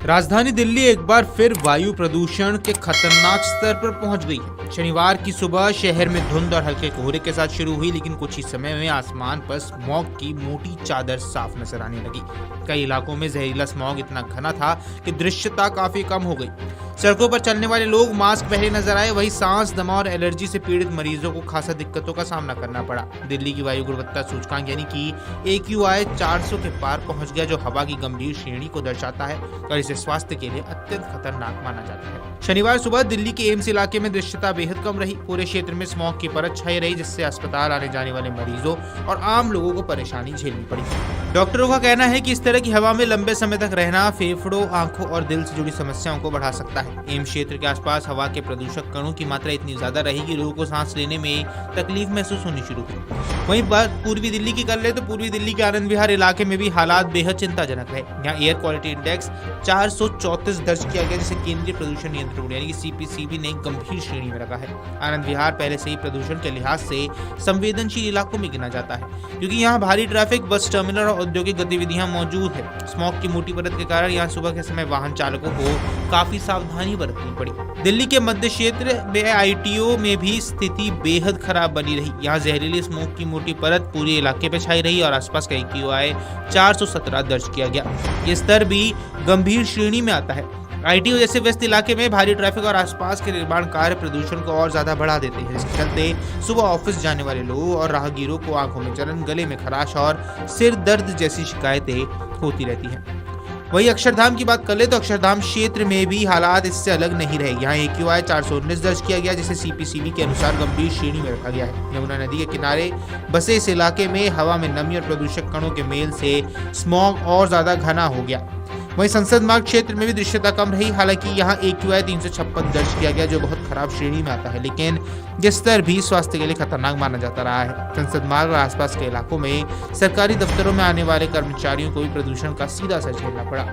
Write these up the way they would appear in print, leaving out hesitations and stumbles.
राजधानी दिल्ली एक बार फिर वायु प्रदूषण के खतरनाक स्तर पर पहुंच गई है। शनिवार की सुबह शहर में धुंध और हल्के कोहरे के साथ शुरू हुई, लेकिन कुछ ही समय में आसमान पर स्मॉग की मोटी चादर साफ नजर आने लगी। कई इलाकों में जहरीला स्मॉग इतना घना था कि दृश्यता काफी कम हो गई। सड़कों पर चलने वाले लोग मास्क पहने नजर आए, वहीं सांस, दमा और एलर्जी से पीड़ित मरीजों को खासा दिक्कतों का सामना करना पड़ा। दिल्ली की वायु गुणवत्ता सूचकांक यानी कि AQI 400 के पार पहुंच गया, जो हवा की गंभीर श्रेणी को दर्शाता है और इसे स्वास्थ्य के लिए अत्यंत खतरनाक माना जाता है। शनिवार सुबह दिल्ली के एम्स इलाके में दृश्यता बेहद कम रही। पूरे क्षेत्र में स्मॉग की परत छाई रही, जिससे अस्पताल आने जाने वाले मरीजों और आम लोगों को परेशानी झेलनी पड़ी। डॉक्टरों का कहना है कि इस तरह की हवा में लंबे समय तक रहना फेफड़ों, आंखों और दिल से जुड़ी समस्याओं को बढ़ा सकता है। एम्स क्षेत्र के आसपास हवा के प्रदूषक कणों की मात्रा इतनी ज्यादा रही कि लोगों को सांस लेने में तकलीफ महसूस होनी शुरू हुई। वहीं बात पूर्वी दिल्ली की कर ले तो पूर्वी दिल्ली के आनंद विहार इलाके में भी हालात बेहद चिंताजनक रहे। यहाँ एयर क्वालिटी इंडेक्स 434 दर्ज किया गया, जिसे केंद्रीय प्रदूषण नियंत्रण बोर्ड यानी कि CPCB ने गंभीर श्रेणी में रखा है। आनंद विहार पहले से ही प्रदूषण के लिहाज से संवेदनशील इलाकों में गिना जाता है, क्योंकि यहाँ भारी ट्रैफिक, बस टर्मिनल और औद्योगिक गतिविधियां मौजूद है। स्मॉग की मोटी परत के कारण यहाँ सुबह के समय वाहन चालकों को काफी सावधानी बरतनी पड़ी। दिल्ली के मध्य क्षेत्र में ITO में भी स्थिति बेहद खराब बनी रही। यहाँ जहरीली स्मोक की मोटी परत पूरे इलाके पे छाई रही और आसपास का AQI 417 दर्ज किया गया। ये स्तर भी गंभीर श्रेणी में आता है। ITO जैसे व्यस्त इलाके में भारी ट्रैफिक और आसपास के निर्माण कार्य प्रदूषण को और ज्यादा बढ़ा देते हैं। इसके चलते सुबह ऑफिस जाने वाले लोगों और राहगीरों को आंखों में जलन, गले में खराश और सिर दर्द जैसी शिकायतें होती रहती हैं। वहीं अक्षरधाम की बात कर ले तो अक्षरधाम क्षेत्र में भी हालात इससे अलग नहीं रहे। यहाँ AQI 419 दर्ज किया गया, जिसे CPCB के अनुसार गंभीर श्रेणी में रखा गया है। यमुना नदी के किनारे बसे इस इलाके में हवा में नमी और प्रदूषक कणों के मेल से स्मॉग और ज्यादा घना हो गया। वहीं संसद मार्ग क्षेत्र में भी दृश्यता कम रही। हालांकि यहाँ AQI 356 दर्ज किया गया, जो बहुत खराब श्रेणी में आता है, लेकिन ये स्तर भी स्वास्थ्य के लिए खतरनाक माना जाता रहा है। संसद मार्ग और आसपास के इलाकों में सरकारी दफ्तरों में आने वाले कर्मचारियों को भी प्रदूषण का सीधा असर झेलना पड़ा।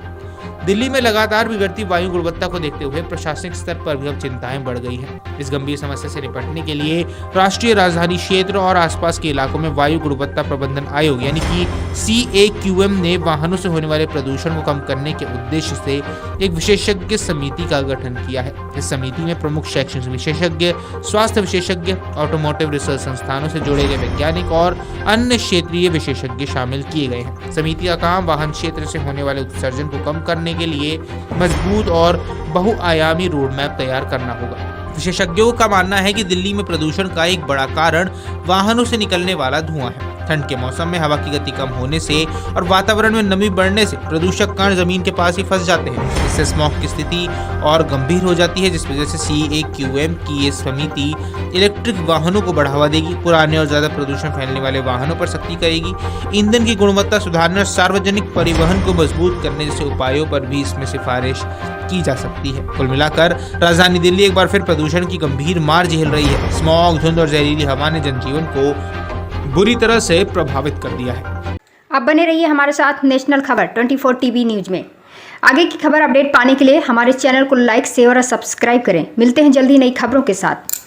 दिल्ली में लगातार बिगड़ती वायु गुणवत्ता को देखते हुए प्रशासनिक स्तर पर भी अब चिंताएं बढ़ गई हैं। इस गंभीर समस्या से निपटने के लिए राष्ट्रीय राजधानी क्षेत्र और आसपास के इलाकों में वायु गुणवत्ता प्रबंधन आयोग यानी कि CAQM ने वाहनों से होने वाले प्रदूषण को कम करने के उद्देश्य से एक विशेषज्ञ समिति का गठन किया है। इस समिति में प्रमुख शैक्षणिक विशेषज्ञ, स्वास्थ्य विशेषज्ञ, ऑटोमोटिव रिसर्च संस्थानों से जोड़े गए वैज्ञानिक और अन्य क्षेत्रीय विशेषज्ञ शामिल किए गए हैं। समिति का काम वाहन क्षेत्र से होने वाले उत्सर्जन को कम करने के लिए मजबूत और बहुआयामी रोड मैप तैयार करना होगा। विशेषज्ञों का मानना है कि दिल्ली में प्रदूषण का एक बड़ा कारण वाहनों से निकलने वाला धुआं है। ठंड के मौसम में हवा की गति कम होने से और वातावरण में नमी बढ़ने से प्रदूषक कण जमीन के पास ही फंस जाते हैं। इससे स्मॉग की स्थिति और गंभीर हो जाती है, जिस वजह से CAQM की ये समिति इलेक्ट्रिक वाहनों को बढ़ावा देगी, पुराने और ज्यादा प्रदूषण फैलने वाले वाहनों पर सख्ती करेगी, ईंधन की गुणवत्ता सुधारने और सार्वजनिक परिवहन को मजबूत करने जैसे उपायों पर भी इसमें सिफारिश की जा सकती है। कुल मिलाकर राजधानी दिल्ली एक बार फिर प्रदूषण की गंभीर मार झेल रही है। स्मॉग, धुंध और जहरीली हवा ने जनजीवन को बुरी तरह से प्रभावित कर दिया है। आप बने रहिए हमारे साथ नेशनल खबर 24 TV न्यूज में। आगे की खबर अपडेट पाने के लिए हमारे चैनल को लाइक, शेयर और सब्सक्राइब करें। मिलते हैं जल्दी नई खबरों के साथ।